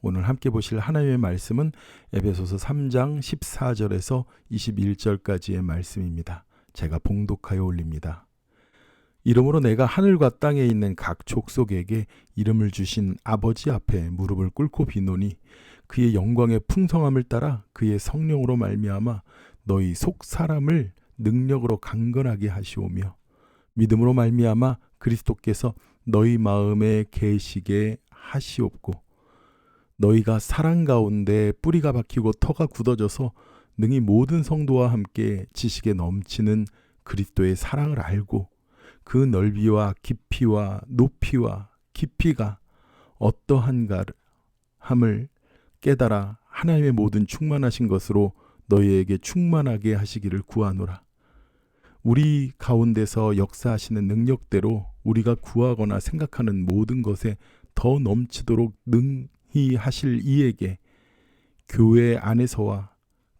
오늘 함께 보실 하나님의 말씀은 에베소서 3장 14절에서 21절까지의 말씀입니다. 제가 봉독하여 올립니다. 이러므로 내가 하늘과 땅에 있는 각 족속에게 이름을 주신 아버지 앞에 무릎을 꿇고 비노니 그의 영광의 풍성함을 따라 그의 성령으로 말미암아 너희 속 사람을 능력으로 강건하게 하시오며 믿음으로 말미암아 그리스도께서 너희 마음에 계시게 하시옵고 너희가 사랑 가운데 뿌리가 박히고 터가 굳어져서 능히 모든 성도와 함께 지식에 넘치는 그리스도의 사랑을 알고 그 넓이와 깊이와 높이와 깊이가 어떠한가 함을 깨달아 하나님의 모든 충만하신 것으로 너희에게 충만하게 하시기를 구하노라. 우리 가운데서 역사하시는 능력대로 우리가 구하거나 생각하는 모든 것에 더 넘치도록 능히 하실 이에게 교회 안에서와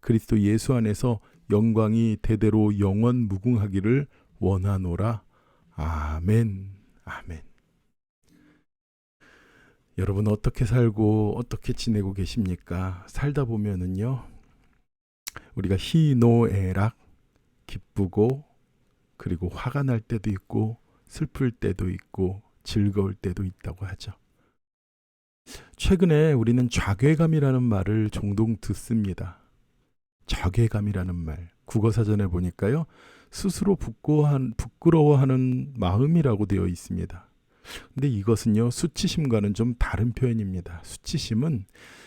그리스도 예수 안에서 영광이 대대로 영원 무궁하기를 원하노라. 아멘. 아멘. 여러분 어떻게 살고 어떻게 지내고 계십니까? 살다 보면은요, 우리가 희노애락, 기쁘고 그리고 화가 날 때도 있고 슬플 때도 있고 즐거울 때도 있다고 하죠. 최근에 우리는 좌괴감이라는 말을 종종 듣습니다. 좌괴감이라는 말, 국어사전에 보니까요, 스스로 부끄러워하는 마음이라고 되어 있습니다. 근데 이것은요, 수치심과는 좀 다른 표현입니다. 수치심은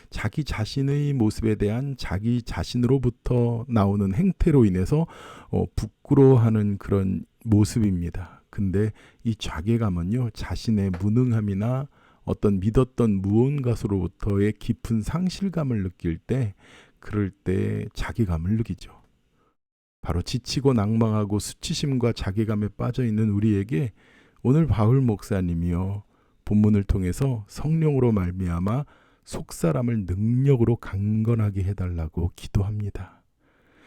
자기 자신의 모습에 대한 자기 자신으로부터 나오는 행태로 인해서 부끄러워하는 그런 모습입니다. 근데 이 좌괴감은요, 자신의 무능함이나 어떤 믿었던 무언가로부터의 깊은 상실감을 느낄 때, 그럴 때 자괴감을 느끼죠. 바로 지치고 낭망하고 수치심과 자괴감에 빠져 있는 우리에게 오늘 바울 목사님이요, 본문을 통해서 성령으로 말미암아 속사람을 능력으로 강건하게 해달라고 기도합니다.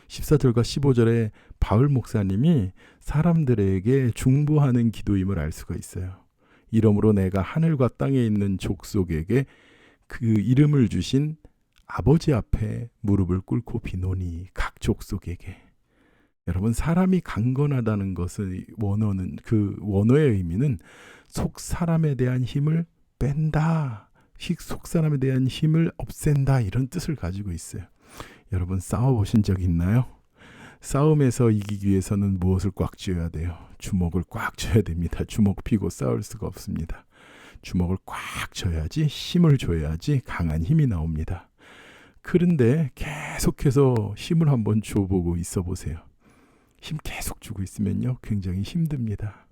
14절과 15절에 바울 목사님이 사람들에게 중보하는 기도임을 알 수가 있어요. 이러므로 내가 하늘과 땅에 있는 족속에게 그 이름을 주신 아버지 앞에 무릎을 꿇고 비노니, 각 족속에게. 여러분, 사람이 강건하다는 것의 원어는, 그 원어의 의미는 속 사람에 대한 힘을 뺀다, 속 사람에 대한 힘을 없앤다, 이런 뜻을 가지고 있어요. 여러분, 싸워보신 적 있나요? 싸움에서 이기기 위해서는 무엇을 꽉 쥐어야 돼요? 주먹을 꽉 쥐어야 됩니다. 주먹 피고 싸울 수가 없습니다. 주먹을 꽉 쥐어야지, 힘을 줘야지 강한 힘이 나옵니다. 그런데 계속해서 힘을 한번 줘보고 있어 보세요. 힘 계속 주고 있으면요, 굉장히 힘듭니다.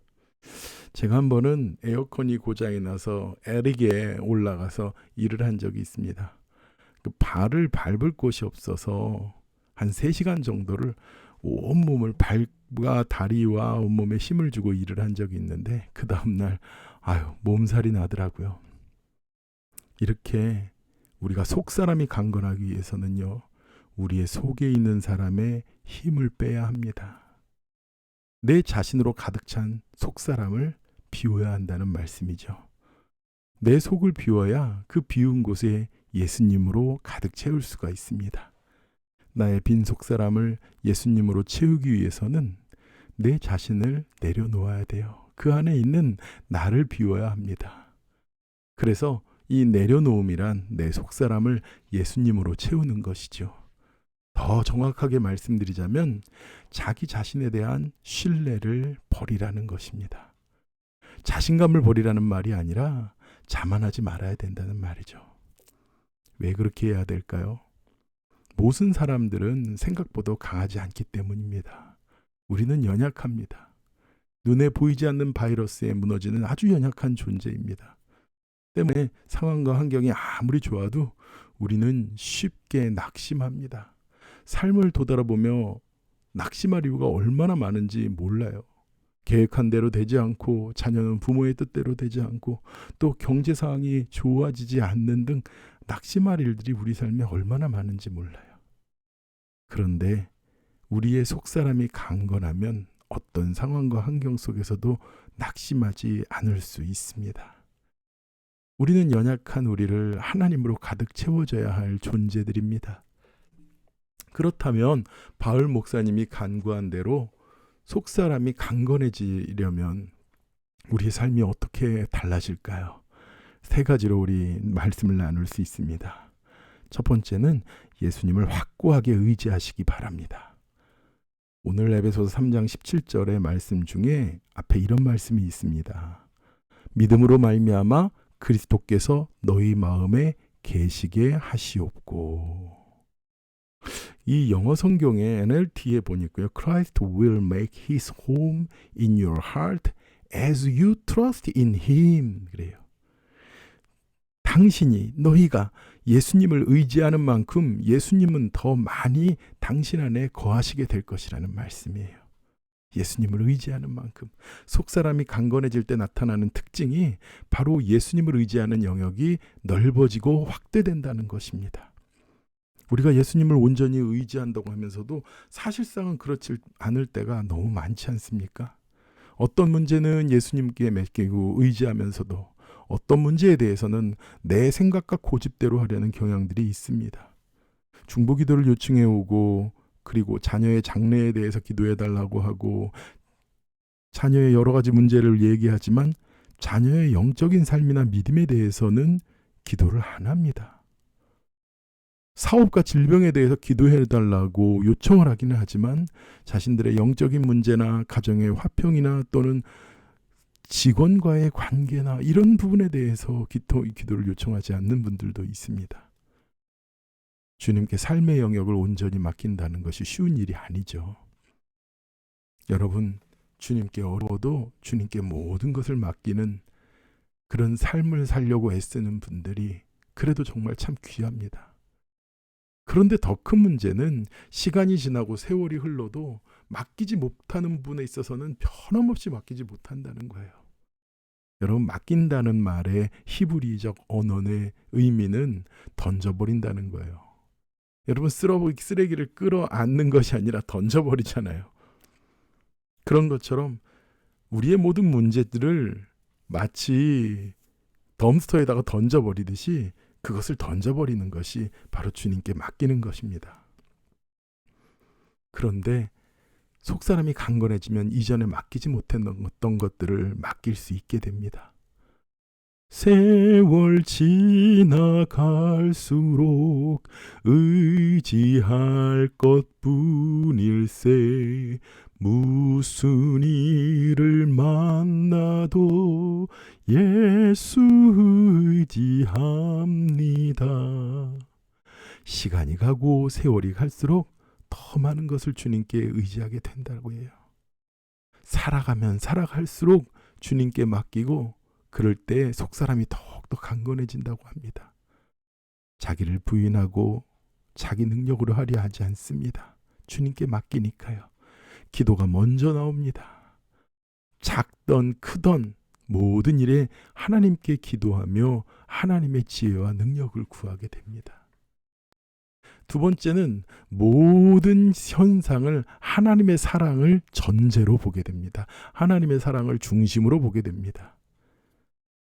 제가 한 번은 에어컨이 고장이 나서 에릭에 올라가서 일을 한 적이 있습니다. 그 발을 밟을 곳이 없어서 한 3시간 정도를 온몸을 발과 다리와 온몸에 힘을 주고 일을 한 적이 있는데, 그 다음날 몸살이 나더라고요. 이렇게 우리가 속사람이 강건하기 위해서는요, 우리의 속에 있는 사람의 힘을 빼야 합니다. 내 자신으로 가득 찬 속사람을 비워야 한다는 말씀이죠. 내 속을 비워야 그 비운 곳에 예수님으로 가득 채울 수가 있습니다. 나의 빈 속사람을 예수님으로 채우기 위해서는 내 자신을 내려놓아야 돼요. 그 안에 있는 나를 비워야 합니다. 그래서 이 내려놓음이란 내 속사람을 예수님으로 채우는 것이죠. 더 정확하게 말씀드리자면 자기 자신에 대한 신뢰를 버리라는 것입니다. 자신감을 버리라는 말이 아니라 자만하지 말아야 된다는 말이죠. 왜 그렇게 해야 될까요? 모든 사람들은 생각보다 강하지 않기 때문입니다. 우리는 연약합니다. 눈에 보이지 않는 바이러스에 무너지는 아주 연약한 존재입니다. 때문에 상황과 환경이 아무리 좋아도 우리는 쉽게 낙심합니다. 삶을 되돌아보며 낙심할 이유가 얼마나 많은지 몰라요. 계획한 대로 되지 않고, 자녀는 부모의 뜻대로 되지 않고, 또 경제 상황이 좋아지지 않는 등 낙심할 일들이 우리 삶에 얼마나 많은지 몰라요. 그런데 우리의 속사람이 강건하면 어떤 상황과 환경 속에서도 낙심하지 않을 수 있습니다. 우리는 연약한 우리를 하나님으로 가득 채워줘야 할 존재들입니다. 그렇다면 바울 목사님이 간구한 대로 속사람이 강건해지려면 우리의 삶이 어떻게 달라질까요? 세 가지로 우리 말씀을 나눌 수 있습니다. 첫 번째는 예수님을 확고하게 의지하시기 바랍니다. 오늘 에베소서 3장 17절의 말씀 중에 앞에 이런 말씀이 있습니다. 믿음으로 말미암아 그리스도께서 너희 마음에 계시게 하시옵고. 이 영어 성경의 NLT에 보니까요. Christ will make his home in your heart as you trust in him. 그래요. 당신이, 너희가 예수님을 의지하는 만큼 예수님은 더 많이 당신 안에 거하시게 될 것이라는 말씀이에요. 예수님을 의지하는 만큼. 속사람이 강건해질 때 나타나는 특징이 바로 예수님을 의지하는 영역이 넓어지고 확대된다는 것입니다. 우리가 예수님을 온전히 의지한다고 하면서도 사실상은 그렇지 않을 때가 너무 많지 않습니까? 어떤 문제는 예수님께 맡기고 의지하면서도 어떤 문제에 대해서는 내 생각과 고집대로 하려는 경향들이 있습니다. 중보기도를 요청해 오고, 그리고 자녀의 장래에 대해서 기도해 달라고 하고, 자녀의 여러 가지 문제를 얘기하지만 자녀의 영적인 삶이나 믿음에 대해서는 기도를 안 합니다. 사업과 질병에 대해서 기도해 달라고 요청을 하기는 하지만 자신들의 영적인 문제나 가정의 화평이나 또는 직원과의 관계나 이런 부분에 대해서 기도를 요청하지 않는 분들도 있습니다. 주님께 삶의 영역을 온전히 맡긴다는 것이 쉬운 일이 아니죠. 여러분, 주님께 어려워도 주님께 모든 것을 맡기는 그런 삶을 살려고 애쓰는 분들이 그래도 정말 참 귀합니다. 그런데 더 큰 문제는 시간이 지나고 세월이 흘러도 맡기지 못하는 부분에 있어서는 변함없이 맡기지 못한다는 거예요. 여러분, 맡긴다는 말의 히브리적 언어의 의미는 던져버린다는 거예요. 여러분, 쓰레기를 끌어안는 것이 아니라 던져버리잖아요. 그런 것처럼 우리의 모든 문제들을 마치 덤스터에다가 던져버리듯이 그것을 던져버리는 것이 바로 주님께 맡기는 것입니다. 그런데 속사람이 강건해지면 이전에 맡기지 못했던 것들을 맡길 수 있게 됩니다. 세월 지나갈수록 의지할 것뿐일세 무슨 일을 만나도 예수 의지합니다. 시간이 가고 세월이 갈수록 더 많은 것을 주님께 의지하게 된다고 해요. 살아가면 살아갈수록 주님께 맡기고 그럴 때 속사람이 더욱더 강건해진다고 합니다. 자기를 부인하고 자기 능력으로 하려 하지 않습니다. 주님께 맡기니까요. 기도가 먼저 나옵니다. 작던 크던 모든 일에 하나님께 기도하며 하나님의 지혜와 능력을 구하게 됩니다. 두 번째는 모든 현상을 하나님의 사랑을 전제로 보게 됩니다. 하나님의 사랑을 중심으로 보게 됩니다.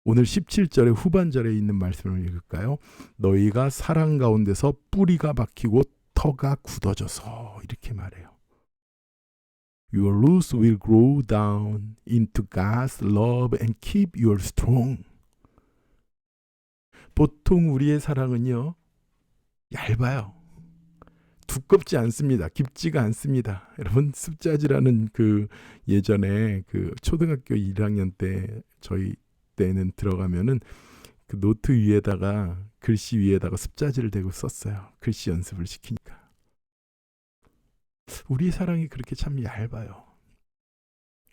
오늘 17절의 후반절에 있는 말씀을 읽을까요? 너희가 사랑 가운데서 뿌리가 박히고 터가 굳어져서, 이렇게 말해요. Your roots will grow down into God's love and keep you strong. 보통 우리의 사랑은요, 얇아요. 두껍지 않습니다. 깊지가 않습니다. 여러분, 습자지라는 예전에 초등학교 1학년 때 저희 때는 들어가면은 그 노트 위에다가 글씨 위에다가 습자지를 대고 썼어요. 글씨 연습을 시키니까. 우리의 사랑이 그렇게 참 얇아요.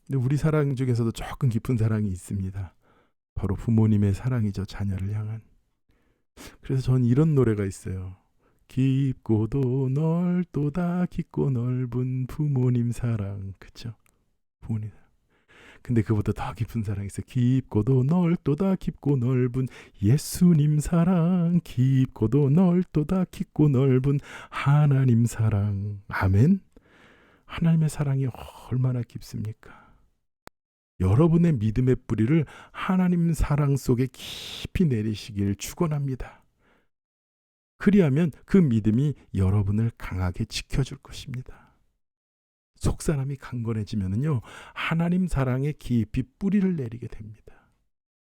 근데 우리 사랑 중에서도 조금 깊은 사랑이 있습니다. 바로 부모님의 사랑이죠. 자녀를 향한. 그래서 저는 이런 노래가 있어요. 깊고도 넓도다 깊고 넓은 부모님 사랑. 그쵸? 부모님 사랑. 근데 그보다 더 깊은 사랑이 있어요. 깊고도 넓도다 깊고 넓은 예수님 사랑. 깊고도 넓도다 깊고 넓은 하나님 사랑. 아멘. 하나님의 사랑이 얼마나 깊습니까? 여러분의 믿음의 뿌리를 하나님 사랑 속에 깊이 내리시길 축원합니다. 그리하면 그 믿음이 여러분을 강하게 지켜줄 것입니다. 속사람이 강건해지면요, 하나님 사랑에 깊이 뿌리를 내리게 됩니다.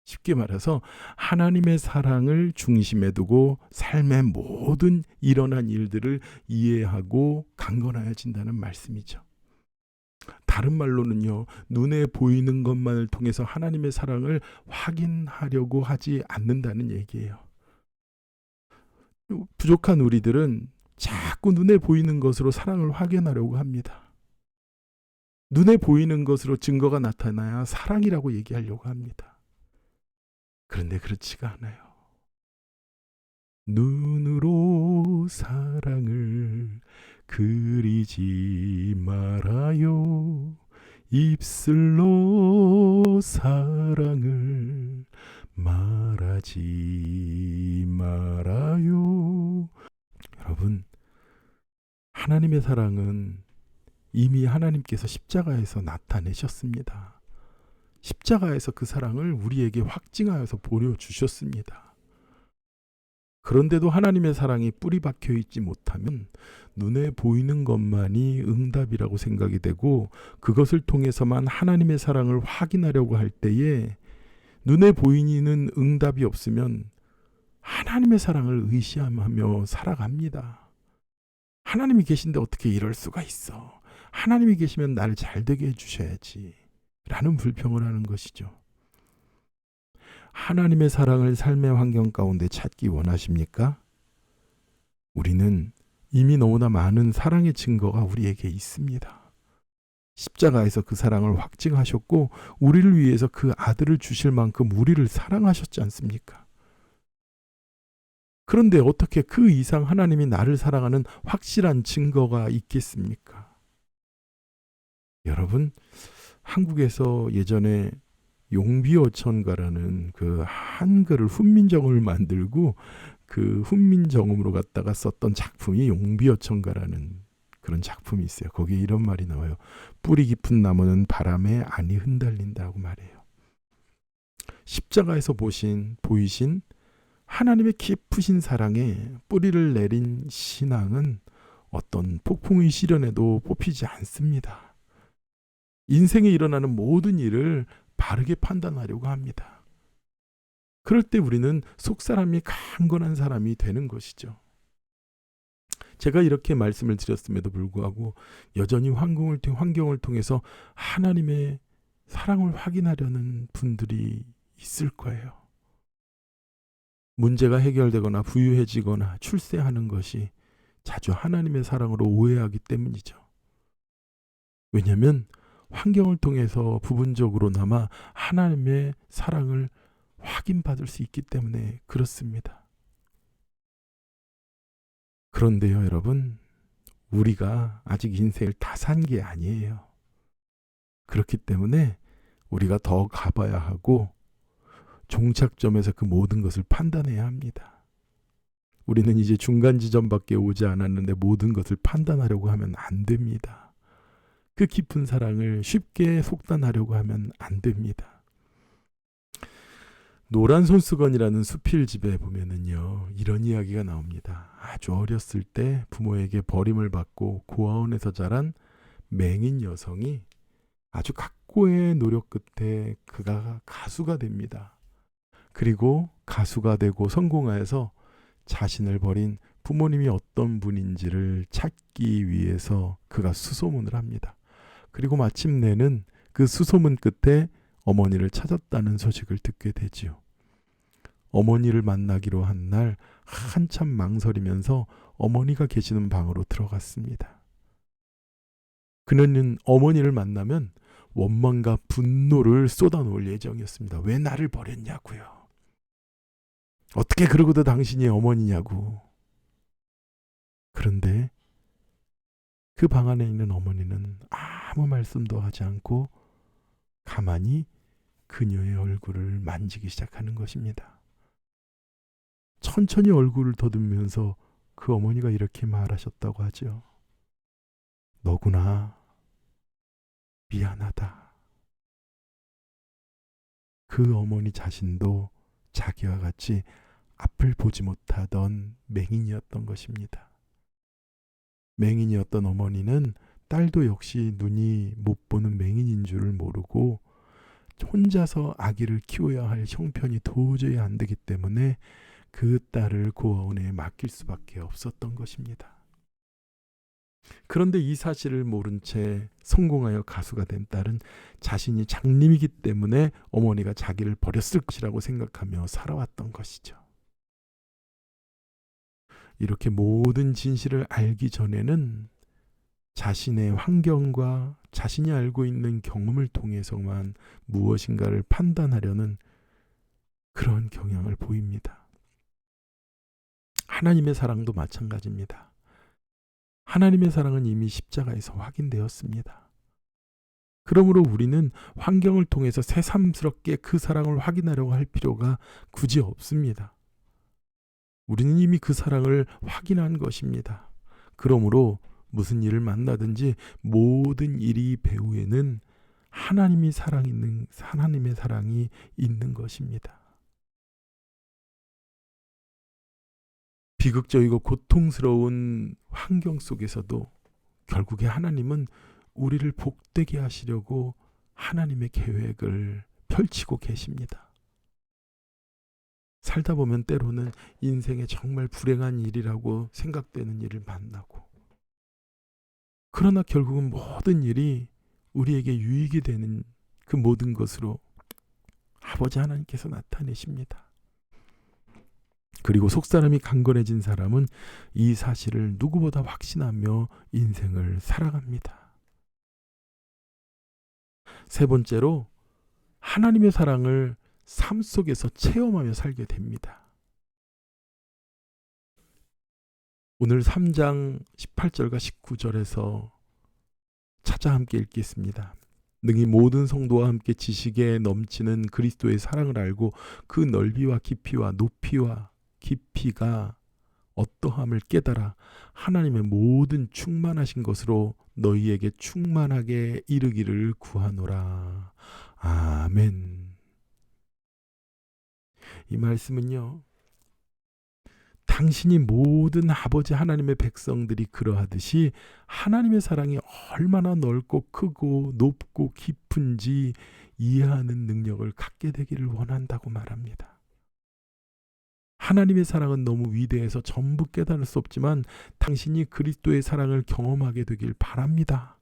쉽게 말해서 하나님의 사랑을 중심에 두고 삶의 모든 일어난 일들을 이해하고 강건해진다는 말씀이죠. 다른 말로는요, 눈에 보이는 것만을 통해서 하나님의 사랑을 확인하려고 하지 않는다는 얘기예요. 부족한 우리들은 자꾸 눈에 보이는 것으로 사랑을 확인하려고 합니다. 눈에 보이는 것으로 증거가 나타나야 사랑이라고 얘기하려고 합니다. 그런데 그렇지가 않아요. 눈으로 사랑을 그리지 말아요. 입술로 사랑을 말하지 말아요. 여러분, 하나님의 사랑은 이미 하나님께서 십자가에서 나타내셨습니다. 십자가에서 그 사랑을 우리에게 확증하여서 보여주셨습니다. 그런데도 하나님의 사랑이 뿌리 박혀 있지 못하면 눈에 보이는 것만이 응답이라고 생각이 되고, 그것을 통해서만 하나님의 사랑을 확인하려고 할 때에 눈에 보이는 응답이 없으면 하나님의 사랑을 의심하며 살아갑니다. 하나님이 계신데 어떻게 이럴 수가 있어? 하나님이 계시면 나를 잘되게 해주셔야지 라는 불평을 하는 것이죠. 하나님의 사랑을 삶의 환경 가운데 찾기 원하십니까? 우리는 이미 너무나 많은 사랑의 증거가 우리에게 있습니다. 십자가에서 그 사랑을 확증하셨고, 우리를 위해서 그 아들을 주실 만큼 우리를 사랑하셨지 않습니까? 그런데 어떻게 그 이상 하나님이 나를 사랑하는 확실한 증거가 있겠습니까? 여러분, 한국에서 예전에 용비어천가라는 그 한글을 훈민정음을 만들고 그 훈민정음으로 갖다가 썼던 작품이 용비어천가라는 그런 작품이 있어요. 거기에 이런 말이 나와요. 뿌리 깊은 나무는 바람에 아니 흔들린다고 말해요. 십자가에서 보이신 하나님의 깊으신 사랑에 뿌리를 내린 신앙은 어떤 폭풍의 시련에도 뽑히지 않습니다. 인생에 일어나는 모든 일을 바르게 판단하려고 합니다. 그럴 때 우리는 속사람이 강건한 사람이 되는 것이죠. 제가 이렇게 말씀을 드렸음에도 불구하고 여전히 환경을 통해서 하나님의 사랑을 확인하려는 분들이 있을 거예요. 문제가 해결되거나 부유해지거나 출세하는 것이 자주 하나님의 사랑으로 오해하기 때문이죠. 왜냐하면 환경을 통해서 부분적으로나마 하나님의 사랑을 확인받을 수 있기 때문에 그렇습니다. 그런데요, 여러분, 우리가 아직 인생을 다 산 게 아니에요. 그렇기 때문에 우리가 더 가봐야 하고 종착점에서 그 모든 것을 판단해야 합니다. 우리는 이제 중간 지점밖에 오지 않았는데 모든 것을 판단하려고 하면 안 됩니다. 그 깊은 사랑을 쉽게 속단하려고 하면 안 됩니다. 노란 손수건이라는 수필집에 보면은요, 이런 이야기가 나옵니다. 아주 어렸을 때 부모에게 버림을 받고 고아원에서 자란 맹인 여성이 아주 각고의 노력 끝에 그가 가수가 됩니다. 그리고 가수가 되고 성공하여서 자신을 버린 부모님이 어떤 분인지를 찾기 위해서 그가 수소문을 합니다. 그리고 마침내는 그 수소문 끝에 어머니를 찾았다는 소식을 듣게 되지요. 어머니를 만나기로 한 날 한참 망설이면서 어머니가 계시는 방으로 들어갔습니다. 그는 어머니를 만나면 원망과 분노를 쏟아놓을 예정이었습니다. 왜 나를 버렸냐고요. 어떻게 그러고도 당신이 어머니냐고. 그런데 그 방 안에 있는 어머니는 아무 말씀도 하지 않고 가만히 그녀의 얼굴을 만지기 시작하는 것입니다. 천천히 얼굴을 더듬으면서 그 어머니가 이렇게 말하셨다고 하죠. 너구나. 미안하다. 그 어머니 자신도 자기와 같이 앞을 보지 못하던 맹인이었던 것입니다. 맹인이었던 어머니는 딸도 역시 눈이 못 보는 맹인인 줄을 모르고 혼자서 아기를 키워야 할 형편이 도저히 안 되기 때문에 그 딸을 고아원에 맡길 수밖에 없었던 것입니다. 그런데 이 사실을 모른 채 성공하여 가수가 된 딸은 자신이 장님이기 때문에 어머니가 자기를 버렸을 것이라고 생각하며 살아왔던 것이죠. 이렇게 모든 진실을 알기 전에는 자신의 환경과 자신이 알고 있는 경험을 통해서만 무엇인가를 판단하려는 그런 경향을 보입니다. 하나님의 사랑도 마찬가지입니다. 하나님의 사랑은 이미 십자가에서 확인되었습니다. 그러므로 우리는 환경을 통해서 새삼스럽게 그 사랑을 확인하려고 할 필요가 굳이 없습니다. 우리는 이미 그 사랑을 확인한 것입니다. 그러므로 무슨 일을 만나든지 모든 일이 배후에는 하나님의 사랑이 있는 것입니다. 비극적이고 고통스러운 환경 속에서도 결국에 하나님은 우리를 복되게 하시려고 하나님의 계획을 펼치고 계십니다. 살다 보면 때로는 인생에 정말 불행한 일이라고 생각되는 일을 만나고, 그러나 결국은 모든 일이 우리에게 유익이 되는 그 모든 것으로 아버지 하나님께서 나타내십니다. 그리고 속사람이 강건해진 사람은 이 사실을 누구보다 확신하며 인생을 살아갑니다. 세 번째로, 하나님의 사랑을 삶 속에서 체험하며 살게 됩니다. 오늘 3장 18절과 19절에서 찾아 함께 읽겠습니다. 능히 모든 성도와 함께 지식에 넘치는 그리스도의 사랑을 알고 그 넓이와 깊이와 높이와 깊이가 어떠함을 깨달아 하나님의 모든 충만하신 것으로 너희에게 충만하게 이르기를 구하노라. 아멘. 이 말씀은요, 당신이 모든 아버지 하나님의 백성들이 그러하듯이 하나님의 사랑이 얼마나 넓고 크고 높고 깊은지 이해하는 능력을 갖게 되기를 원한다고 말합니다. 하나님의 사랑은 너무 위대해서 전부 깨달을 수 없지만 당신이 그리스도의 사랑을 경험하게 되길 바랍니다.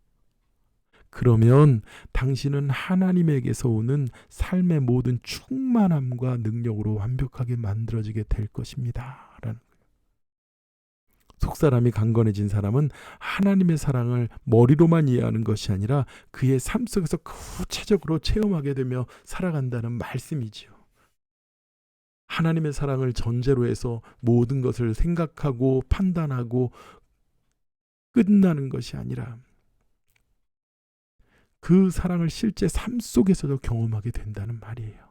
그러면 당신은 하나님에게서 오는 삶의 모든 충만함과 능력으로 완벽하게 만들어지게 될 것입니다. 속사람이 강건해진 사람은 하나님의 사랑을 머리로만 이해하는 것이 아니라 그의 삶 속에서 구체적으로 체험하게 되며 살아간다는 말씀이지요. 하나님의 사랑을 전제로 해서 모든 것을 생각하고 판단하고 끝나는 것이 아니라 그 사랑을 실제 삶 속에서도 경험하게 된다는 말이에요.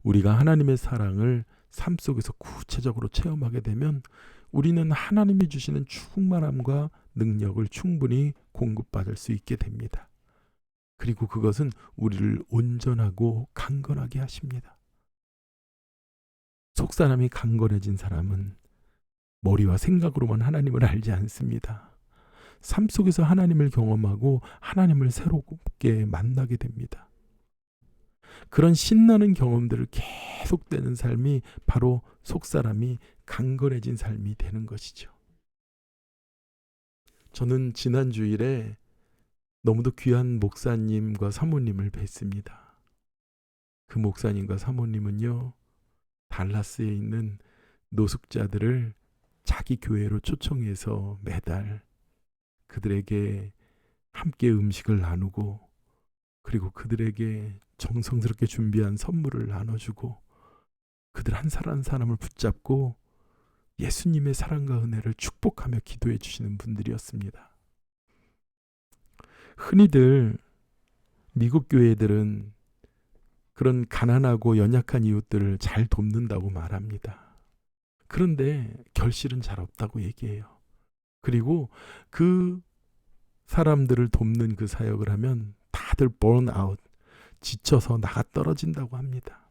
우리가 하나님의 사랑을 삶 속에서 구체적으로 체험하게 되면 우리는 하나님이 주시는 충만함과 능력을 충분히 공급받을 수 있게 됩니다. 그리고 그것은 우리를 온전하고 강건하게 하십니다. 속사람이 강건해진 사람은 머리와 생각으로만 하나님을 알지 않습니다. 삶 속에서 하나님을 경험하고 하나님을 새롭게 만나게 됩니다. 그런 신나는 경험들을 계속되는 삶이 바로 속사람이 강건해진 삶이 되는 것이죠. 저는 지난 주일에 너무도 귀한 목사님과 사모님을 뵀습니다. 그 목사님과 사모님은요, 달라스에 있는 노숙자들을 자기 교회로 초청해서 매달 그들에게 함께 음식을 나누고, 그리고 그들에게 정성스럽게 준비한 선물을 나눠주고, 그들 한 사람 한 사람을 붙잡고 예수님의 사랑과 은혜를 축복하며 기도해 주시는 분들이었습니다. 흔히들 미국 교회들은 그런 가난하고 연약한 이웃들을 잘 돕는다고 말합니다. 그런데 결실은 잘 없다고 얘기해요. 그리고 그 사람들을 돕는 그 사역을 하면 다들 burn out, 지쳐서 나가 떨어진다고 합니다.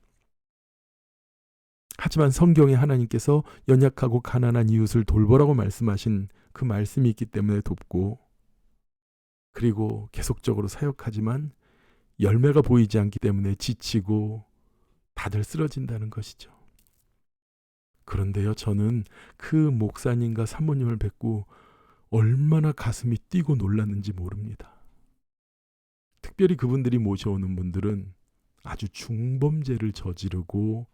하지만 성경에 하나님께서 연약하고 가난한 이웃을 돌보라고 말씀하신 그 말씀이 있기 때문에 돕고, 그리고 계속적으로 사역하지만 열매가 보이지 않기 때문에 지치고 다들 쓰러진다는 것이죠. 그런데요, 저는 그 목사님과 사모님을 뵙고 얼마나 가슴이 뛰고 놀랐는지 모릅니다. 특별히 그분들이 모셔오는 분들은 아주 중범죄를 저지르고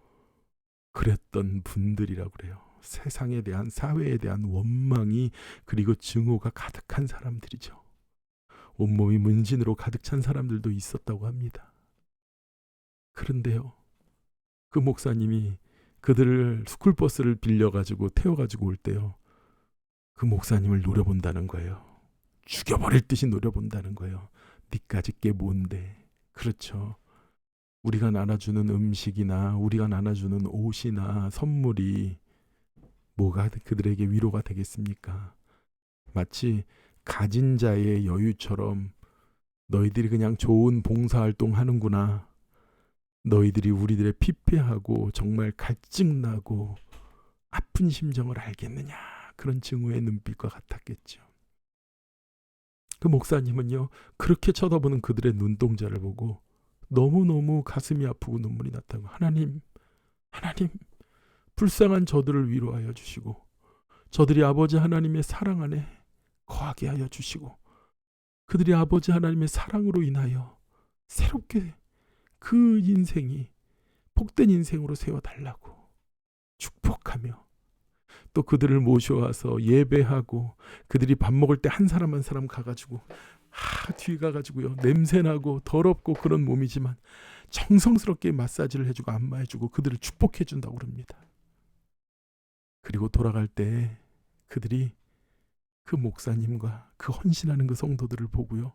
그랬던 분들이라고 그래요. 세상에 대한, 사회에 대한 원망이 그리고 증오가 가득한 사람들이죠. 온몸이 문신으로 가득 찬 사람들도 있었다고 합니다. 그런데요, 그 목사님이 그들을 스쿨버스를 빌려가지고 태워가지고 올 때요, 그 목사님을 노려본다는 거예요. 죽여버릴 듯이 노려본다는 거예요. 니까짓 게 뭔데. 그렇죠. 우리가 나눠주는 음식이나 우리가 나눠주는 옷이나 선물이 뭐가 그들에게 위로가 되겠습니까? 마치 가진 자의 여유처럼 너희들이 그냥 좋은 봉사활동 하는구나, 너희들이 우리들의 피폐하고 정말 갈증나고 아픈 심정을 알겠느냐, 그런 증오의 눈빛과 같았겠죠. 그 목사님은요, 그렇게 쳐다보는 그들의 눈동자를 보고 너무너무 가슴이 아프고 눈물이 났다고. 하나님, 불쌍한 저들을 위로하여 주시고 저들이 아버지 하나님의 사랑 안에 거하게 하여 주시고 그들이 아버지 하나님의 사랑으로 인하여 새롭게 그 인생이 복된 인생으로 세워달라고 축복하며, 또 그들을 모셔와서 예배하고 그들이 밥 먹을 때 한 사람 한 사람 가가지고 뒤에 가가지고요, 냄새나고 더럽고 그런 몸이지만 정성스럽게 마사지를 해주고 안마해주고 그들을 축복해준다고 그럽니다. 그리고 돌아갈 때 그들이 그 목사님과 그 헌신하는 그 성도들을 보고요,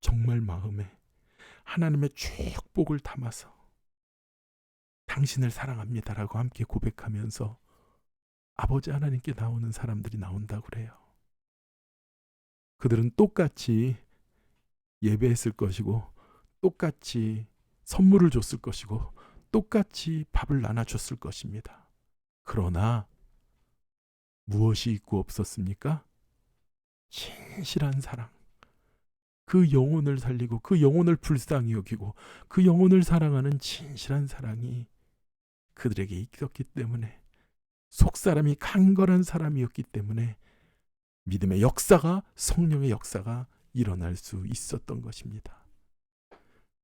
정말 마음에 하나님의 축복을 담아서 당신을 사랑합니다라고 함께 고백하면서 아버지 하나님께 나오는 사람들이 나온다고 그래요. 그들은 똑같이 예배했을 것이고 똑같이 선물을 줬을 것이고 똑같이 밥을 나눠줬을 것입니다. 그러나 무엇이 있고 없었습니까? 진실한 사랑, 그 영혼을 살리고 그 영혼을 불쌍히 여기고 그 영혼을 사랑하는 진실한 사랑이 그들에게 있었기 때문에, 속사람이 강건한 사람이었기 때문에 믿음의 역사가, 성령의 역사가 일어날 수 있었던 것입니다.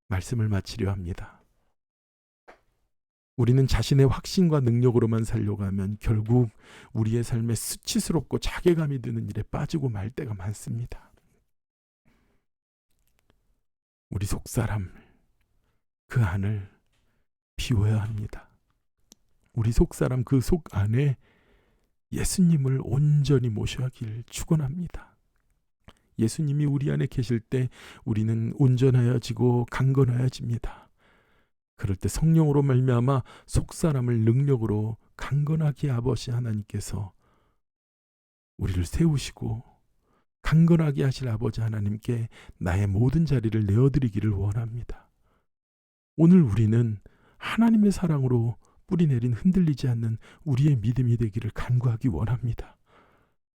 말씀을 마치려 합니다. 우리는 자신의 확신과 능력으로만 살려고 하면 결국 우리의 삶에 수치스럽고 자괴감이 드는 일에 빠지고 말 때가 많습니다. 우리 속사람, 그 안을 비워야 합니다. 우리 속사람, 그 속 안에 예수님을 온전히 모셔야길 축원합니다. 예수님이 우리 안에 계실 때 우리는 온전하여지고 강건하여집니다. 그럴 때 성령으로 말미암아 속사람을 능력으로 강건하게 아버지 하나님께서 우리를 세우시고 강건하게 하실 아버지 하나님께 나의 모든 자리를 내어드리기를 원합니다. 오늘 우리는 하나님의 사랑으로 뿌리내린 흔들리지 않는 우리의 믿음이 되기를 간구하기 원합니다.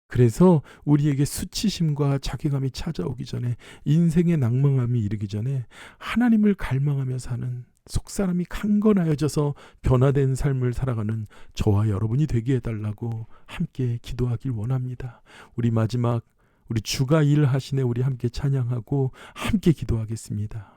그래서 우리에게 수치심과 자괴감이 찾아오기 전에, 인생의 낭망함이 이르기 전에 하나님을 갈망하며 사는 속사람이 강건하여져서 변화된 삶을 살아가는 저와 여러분이 되게 해달라고 함께 기도하길 원합니다. 우리 마지막, 우리 주가 일하시네 우리 함께 찬양하고 함께 기도하겠습니다.